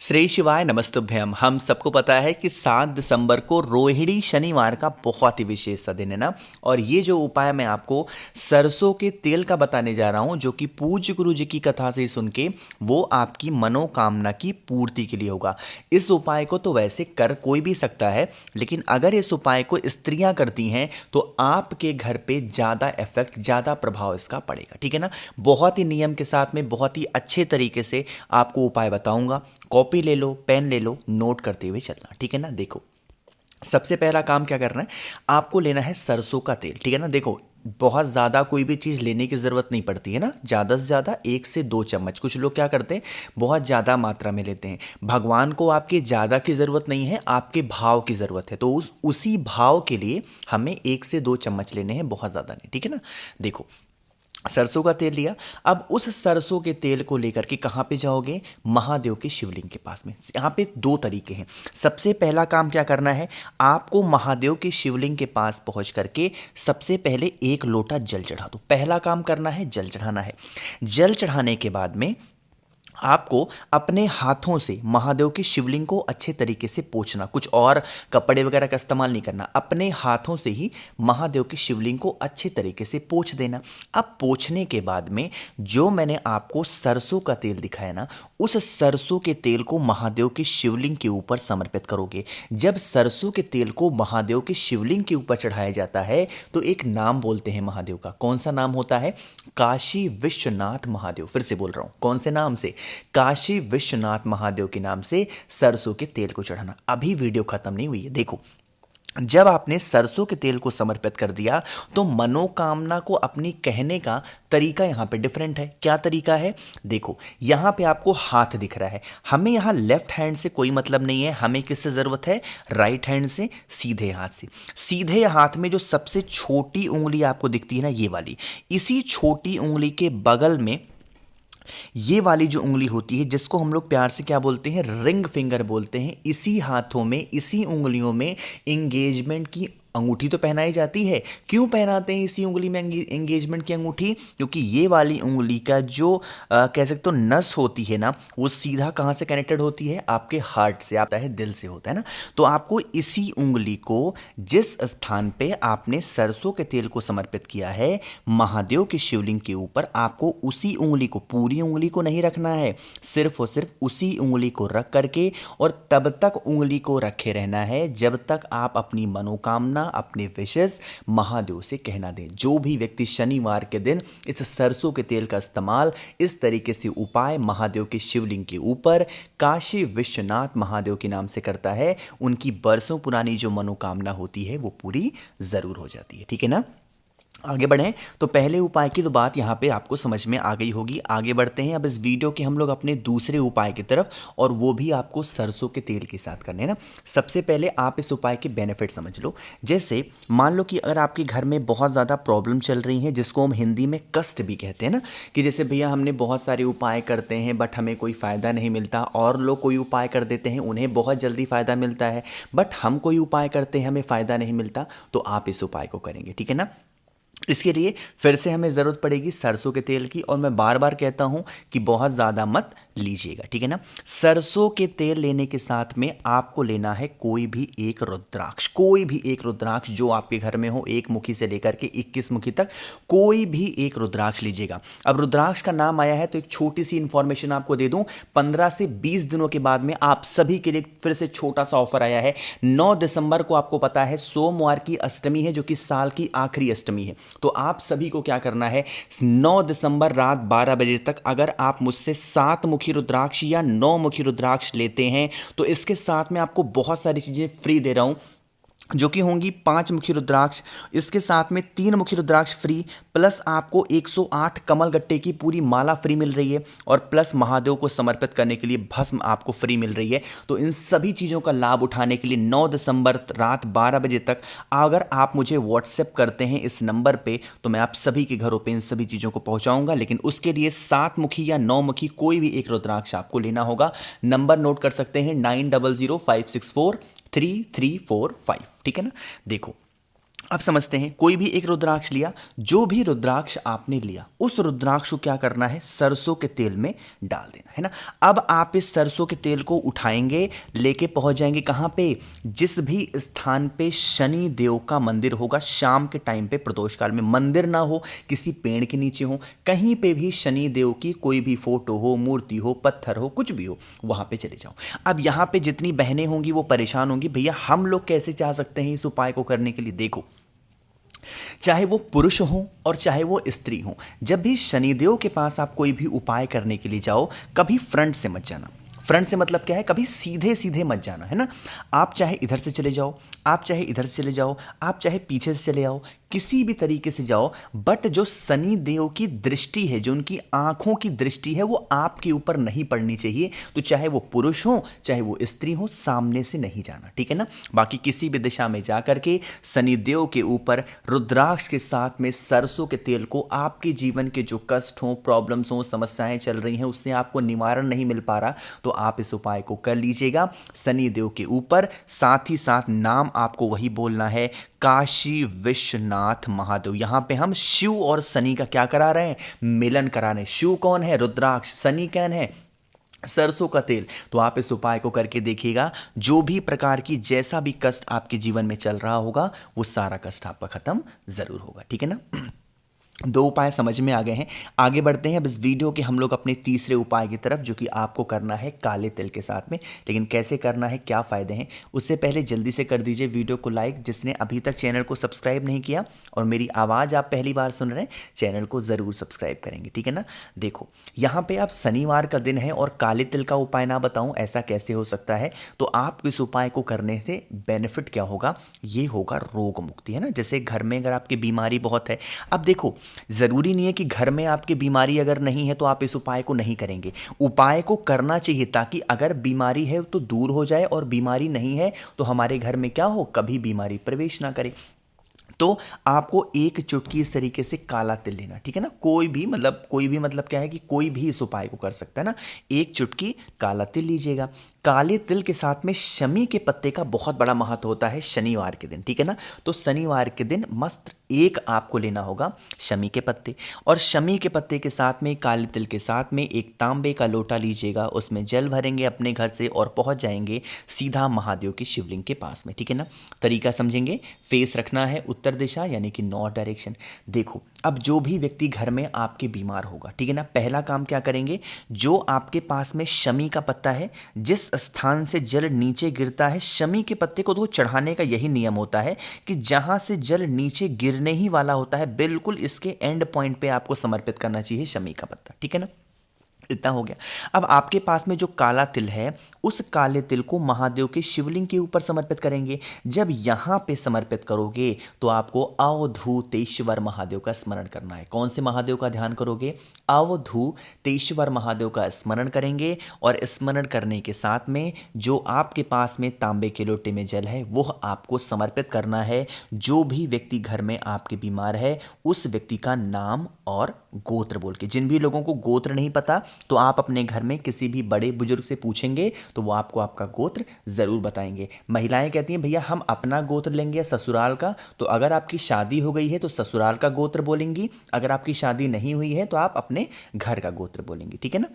श्री शिवाय नमस्तुभ्यम। हम सबको पता है कि 7 दिसंबर को रोहिणी शनिवार का बहुत ही विशेष सा दिन है ना। और ये जो उपाय मैं आपको सरसों के तेल का बताने जा रहा हूँ, जो कि पूज्य गुरु जी की कथा से सुन के वो आपकी मनोकामना की पूर्ति के लिए होगा। इस उपाय को तो वैसे कर कोई भी सकता है, लेकिन अगर इस उपाय को स्त्रियां करती हैं तो आपके घर पे ज़्यादा इफेक्ट, ज़्यादा प्रभाव इसका पड़ेगा। ठीक है ना। बहुत ही नियम के साथ में बहुत ही अच्छे तरीके से आपको उपाय बताऊंगा। कॉपी ले लो, पेन ले लो, नोट करते हुए चलना। ठीक है ना। देखो, सबसे पहला काम क्या करना है, आपको लेना है सरसों का तेल। ठीक है ना। देखो, बहुत ज़्यादा कोई भी चीज़ लेने की ज़रूरत नहीं पड़ती है ना। ज़्यादा से ज़्यादा 1 से 2 चम्मच। कुछ लोग क्या करते हैं, बहुत ज़्यादा मात्रा में लेते हैं। भगवान को आपके ज़्यादा की ज़रूरत नहीं है, आपके भाव की ज़रूरत है। तो उसी भाव के लिए हमें 1 से 2 चम्मच लेने हैं, बहुत ज़्यादा नहीं। ठीक है ना। देखो, सरसों का तेल लिया। अब उस सरसों के तेल को लेकर के कहाँ पे जाओगे, महादेव के शिवलिंग के पास में। यहाँ पे 2 तरीके हैं। सबसे पहला काम क्या करना है, आपको महादेव के शिवलिंग के पास पहुंच करके सबसे पहले 1 लोटा जल चढ़ा दो। पहला काम करना है, जल चढ़ाना है। जल चढ़ाने के बाद में आपको अपने हाथों से महादेव के शिवलिंग को अच्छे तरीके से पोंछना। कुछ और कपड़े वगैरह का इस्तेमाल नहीं करना, अपने हाथों से ही महादेव के शिवलिंग को अच्छे तरीके से पोंछ देना। अब पोंछने के बाद में जो मैंने आपको सरसों का तेल दिखाया ना, उस सरसों के तेल को महादेव के शिवलिंग के ऊपर समर्पित करोगे। जब सरसों के तेल को महादेव के शिवलिंग के ऊपर चढ़ाया जाता है तो एक नाम बोलते हैं महादेव का। कौन सा नाम होता है, काशी विश्वनाथ महादेव। फिर से बोल रहा हूं, कौन से नाम से, काशी विश्वनाथ महादेव के नाम से सरसों के तेल को चढ़ाना। अभी वीडियो खत्म नहीं हुई है। देखो, जब आपने सरसों के तेल को समर्पित कर दिया तो मनोकामना को अपनी कहने का तरीका यहां पे डिफरेंट है। क्या तरीका है, देखो, यहां पे आपको हाथ दिख रहा है। हमें यहां लेफ्ट हैंड से कोई मतलब नहीं है, हमें किससे जरूरत है, राइट हैंड से, सीधे हाथ से। सीधे हाथ में जो सबसे छोटी उंगली आपको दिखती है ना, ये वाली, इसी छोटी उंगली के बगल में ये वाली जो उंगली होती है, जिसको हम लोग प्यार से क्या बोलते हैं, रिंग फिंगर बोलते हैं, इसी हाथों में, इसी उंगलियों में एंगेजमेंट की अंगूठी तो पहनाई जाती है। क्यों पहनाते हैं इसी उंगली में एंगेजमेंट की अंगूठी, क्योंकि ये वाली उंगली का जो कह सकते हो नस होती है ना, वो सीधा कहाँ से कनेक्टेड होती है, आपके हार्ट से, आता है दिल से होता है ना। तो आपको इसी उंगली को, जिस स्थान पे आपने सरसों के तेल को समर्पित किया है महादेव के शिवलिंग के ऊपर, आपको उसी उंगली को, पूरी उंगली को नहीं रखना है, सिर्फ और सिर्फ उसी उंगली को रख करके और तब तक उंगली को रखे रहना है जब तक आप अपनी मनोकामना, अपने विशेष महादेव से कहना दें। जो भी व्यक्ति शनिवार के दिन इस सरसों के तेल का इस्तेमाल इस तरीके से उपाय महादेव के शिवलिंग के ऊपर काशी विश्वनाथ महादेव के नाम से करता है, उनकी बरसों पुरानी जो मनोकामना होती है वो पूरी जरूर हो जाती है। ठीक है ना। आगे बढ़ें तो पहले उपाय की तो बात यहाँ पे आपको समझ में आ गई होगी। आगे बढ़ते हैं अब इस वीडियो के हम लोग अपने दूसरे उपाय की तरफ, और वो भी आपको सरसों के तेल के साथ करने हैं ना। सबसे पहले आप इस उपाय के बेनिफिट समझ लो। जैसे मान लो कि अगर आपके घर में बहुत ज़्यादा प्रॉब्लम चल रही है, जिसको हम हिंदी में कष्ट भी कहते हैं ना, कि जैसे भैया हमने बहुत सारे उपाय करते हैं बट हमें कोई फ़ायदा नहीं मिलता, और लोग कोई उपाय कर देते हैं उन्हें बहुत जल्दी फ़ायदा मिलता है, बट हम कोई उपाय करते हैं हमें फ़ायदा नहीं मिलता, तो आप इस उपाय को करेंगे। ठीक है ना। इसके लिए फिर से हमें ज़रूरत पड़ेगी सरसों के तेल की, और मैं बार बार कहता हूं कि बहुत ज़्यादा मत लीजिएगा। ठीक है ना। सरसों के तेल लेने के साथ में आपको लेना है कोई भी एक रुद्राक्ष, कोई भी एक रुद्राक्ष जो आपके घर में हो, 1 मुखी से लेकर के 21 मुखी तक, कोई भी एक रुद्राक्ष लीजिएगा। अब रुद्राक्ष का नाम आया है तो एक छोटी सी इंफॉर्मेशन आपको दे दूं, 15 से 20 दिनों के बाद में आप सभी के लिए फिर से छोटा सा ऑफर आया है। 9 दिसंबर को आपको पता है सोमवार की अष्टमी है, जो कि साल की आखिरी अष्टमी है। तो आप सभी को क्या करना है, 9 दिसंबर रात 12 बजे तक अगर आप मुझसे 7 मुखी रुद्राक्ष या 9 मुखी रुद्राक्ष लेते हैं तो इसके साथ में आपको बहुत सारी चीजें फ्री दे रहा हूं, जो कि होंगी 5 मुखी रुद्राक्ष, इसके साथ में 3 मुखी रुद्राक्ष फ्री, प्लस आपको 108 कमल गट्टे की पूरी माला फ्री मिल रही है, और प्लस महादेव को समर्पित करने के लिए भस्म आपको फ्री मिल रही है। तो इन सभी चीज़ों का लाभ उठाने के लिए 9 दिसंबर रात 12 बजे तक अगर आप मुझे व्हाट्सएप करते हैं इस नंबर पे, तो मैं आप सभी के घरों पे इन सभी चीज़ों को पहुंचाऊंगा। लेकिन उसके लिए 7 मुखी या 9 मुखी कोई भी एक रुद्राक्ष आपको लेना होगा। नंबर नोट कर सकते हैं, 9005643345। ठीक है ना। देखो, अब समझते हैं, कोई भी एक रुद्राक्ष लिया, जो भी रुद्राक्ष आपने लिया उस रुद्राक्ष को क्या करना है, सरसों के तेल में डाल देना है ना। अब आप इस सरसों के तेल को उठाएंगे, लेके पहुंच जाएंगे कहां पे, जिस भी स्थान पे शनि देव का मंदिर होगा, शाम के टाइम पे प्रदोष काल में, मंदिर ना हो, किसी पेड़ के नीचे हो, कहीं पे भी शनि देव की कोई भी फोटो हो, मूर्ति हो, पत्थर हो, कुछ भी हो, वहां पे चले जाओ। अब यहां पे जितनी बहनें होंगी वो परेशान होंगी, भैया हम लोग कैसे चाह सकते हैं इस उपाय को करने के लिए। देखो, चाहे वो पुरुष हो और चाहे वो स्त्री हो, जब भी शनिदेव के पास आप कोई भी उपाय करने के लिए जाओ, कभी फ्रंट से मत जाना। फ्रंट से मतलब क्या है, कभी सीधे सीधे मत जाना है ना। आप चाहे इधर से चले जाओ, आप चाहे इधर से चले जाओ, आप चाहे पीछे से चले आओ, किसी भी तरीके से जाओ, बट जो शनि देव की दृष्टि है, जो उनकी आंखों की दृष्टि है, वो आपके ऊपर नहीं पड़नी चाहिए। तो चाहे वो पुरुष हो चाहे वो स्त्री हो, सामने से नहीं जाना, ठीक है ना। बाकी किसी भी दिशा में जा करके शनि देव के ऊपर रुद्राक्ष के साथ में सरसों के तेल को, आपके जीवन के जो कष्ट हो, प्रॉब्लम्स हो, समस्याएं चल रही हैं, उससे आपको निवारण नहीं मिल पा रहा, तो आप इस उपाय को कर लीजिएगा शनि देव के ऊपर। साथ ही साथ नाम आपको वही बोलना है, काशी विश्वनाथ महादेव। यहां पे हम शिव और शनि का क्या करा रहे हैं, मिलन करा रहे हैं। शिव कौन है, रुद्राक्ष, शनि कौन है, सरसों का तेल। तो आप इस उपाय को करके देखिएगा, जो भी प्रकार की जैसा भी कष्ट आपके जीवन में चल रहा होगा, वो सारा कष्ट आपका खत्म जरूर होगा, ठीक है ना। दो उपाय समझ में आ गए हैं, आगे बढ़ते हैं अब इस वीडियो के हम लोग अपने तीसरे उपाय की तरफ, जो कि आपको करना है काले तिल के साथ में। लेकिन कैसे करना है, क्या फ़ायदे हैं, उससे पहले जल्दी से कर दीजिए वीडियो को लाइक, जिसने अभी तक चैनल को सब्सक्राइब नहीं किया और मेरी आवाज़ आप पहली बार सुन रहे हैं, चैनल को ज़रूर सब्सक्राइब करेंगे, ठीक है ना। देखो, यहाँ पर आप शनिवार का दिन है और काले तिल का उपाय ना बताऊँ, ऐसा कैसे हो सकता है। तो आप इस उपाय को करने से बेनिफिट क्या होगा, ये होगा रोग मुक्ति, है ना। जैसे घर में अगर आपकी बीमारी बहुत है, अब देखो, ज़रूरी नहीं है कि घर में आपकी बीमारी अगर नहीं है तो आप इस उपाय को नहीं करेंगे। उपाय को करना चाहिए ताकि अगर बीमारी है तो दूर हो जाए, और बीमारी नहीं है तो हमारे घर में क्या हो, कभी बीमारी प्रवेश ना करे। तो आपको एक चुटकी इस तरीके से काला तिल लेना, ठीक है ना। कोई भी मतलब क्या है कि कोई भी इस उपाय को कर सकता है ना। एक चुटकी काला तिल लीजिएगा। काले तिल के साथ में शमी के पत्ते का बहुत बड़ा महत्व होता है शनिवार के दिन, ठीक है ना। तो शनिवार के दिन मस्त एक आपको लेना होगा शमी के पत्ते, और शमी के पत्ते के साथ में काले तिल के साथ में एक तांबे का लोटा लीजिएगा, उसमें जल भरेंगे अपने घर से और पहुंच जाएंगे सीधा महादेव के शिवलिंग के पास में, ठीक है ना। तरीका समझेंगे, फेस रखना है उत्तर दिशा यानी कि नॉर्थ डायरेक्शन। देखो, अब जो भी व्यक्ति घर में आपके बीमार होगा, ठीक है ना, पहला काम क्या करेंगे, जो आपके पास में शमी का पत्ता है, जिस स्थान से जल नीचे गिरता है, शमी के पत्ते को तो चढ़ाने का यही नियम होता है कि जहां से जल नीचे गिरने ही वाला होता है, बिल्कुल इसके एंड पॉइंट पे आपको समर्पित करना चाहिए शमी का पत्ता, ठीक है ना। इतना हो गया। अब आपके पास में जो काला तिल है, उस काले तिल को महादेव के शिवलिंग के ऊपर समर्पित करेंगे। जब यहां पे समर्पित करोगे तो आपको अवधूतेश्वर महादेव का स्मरण करना है। कौन से महादेव का ध्यान करोगे, अवधूतेश्वर महादेव का स्मरण करेंगे। और स्मरण करने के साथ में जो आपके पास में तांबे के लोटे में जल है, वो आपको समर्पित करना है। जो भी व्यक्ति घर में आपके बीमार है, उस व्यक्ति का नाम और गोत्र बोल के, जिन भी लोगों को गोत्र नहीं पता, तो आप अपने घर में किसी भी बड़े बुजुर्ग से पूछेंगे तो वो आपको आपका गोत्र जरूर बताएंगे। महिलाएं कहती हैं भैया हम अपना गोत्र लेंगे या ससुराल का, तो अगर आपकी शादी हो गई है तो ससुराल का गोत्र बोलेंगी, अगर आपकी शादी नहीं हुई है तो आप अपने घर का गोत्र बोलेंगी, ठीक है ना।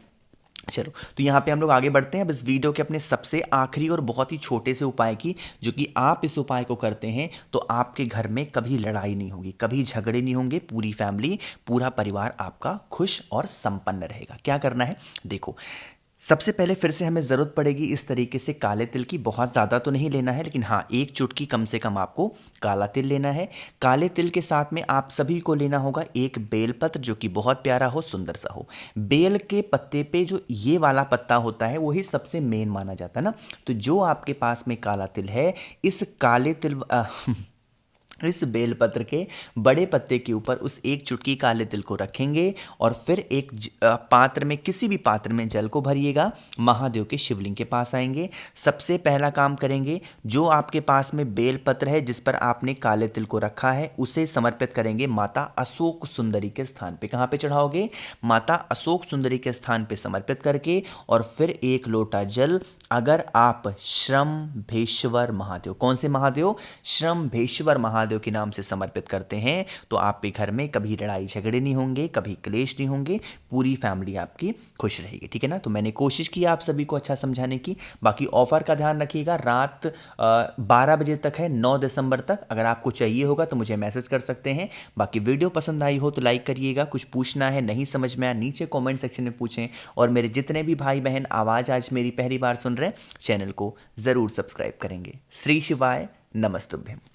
चलो, तो यहाँ पे हम लोग आगे बढ़ते हैं अब इस वीडियो के अपने सबसे आखिरी और बहुत ही छोटे से उपाय की, जो कि आप इस उपाय को करते हैं तो आपके घर में कभी लड़ाई नहीं होगी, कभी झगड़े नहीं होंगे, पूरी फैमिली, पूरा परिवार आपका खुश और संपन्न रहेगा। क्या करना है, देखो, सबसे पहले फिर से हमें ज़रूरत पड़ेगी इस तरीके से काले तिल की। बहुत ज़्यादा तो नहीं लेना है, लेकिन हाँ, एक चुटकी कम से कम आपको काला तिल लेना है। काले तिल के साथ में आप सभी को लेना होगा एक बेलपत्र, जो कि बहुत प्यारा हो, सुंदर सा हो। बेल के पत्ते पे जो ये वाला पत्ता होता है वही सबसे मेन माना जाता है ना। तो जो आपके पास में काला तिल है, इस काले तिल इस बेलपत्र के बड़े पत्ते के ऊपर उस एक चुटकी काले तिल को रखेंगे और फिर एक पात्र में, किसी भी पात्र में जल को भरिएगा, महादेव के शिवलिंग के पास आएंगे। सबसे पहला काम करेंगे, जो आपके पास में बेलपत्र है जिस पर आपने काले तिल को रखा है, उसे समर्पित करेंगे माता अशोक सुंदरी के स्थान पे। कहाँ पे चढ़ाओगे, माता अशोक सुंदरी के स्थान पे समर्पित करके, और फिर एक लोटा जल, अगर आप श्रम्भेश्वर महादेव, कौन से महादेव, श्रम्भेश्वर महादेव महादेव के नाम से समर्पित करते हैं तो आपके घर में कभी लड़ाई झगड़े नहीं होंगे, कभी क्लेश नहीं होंगे, पूरी फैमिली आपकी खुश रहेगी। ठीक है ना। तो मैंने कोशिश की आप सभी को अच्छा समझाने की। बाकी ऑफर का ध्यान रखिएगा, रात 12 बजे तक है, 9 दिसंबर तक। अगर आपको चाहिए होगा तो मुझे मैसेज कर सकते हैं। बाकी वीडियो पसंद आई हो तो लाइक करिएगा, कुछ पूछना है नहीं समझ में आया नीचे कमेंट सेक्शन में पूछें, और मेरे जितने भी भाई बहन आवाज़ आज मेरी पहली बार सुन रहे हैं चैनल को ज़रूर सब्सक्राइब करेंगे। श्री शिवाय नमस्तुभ्यम।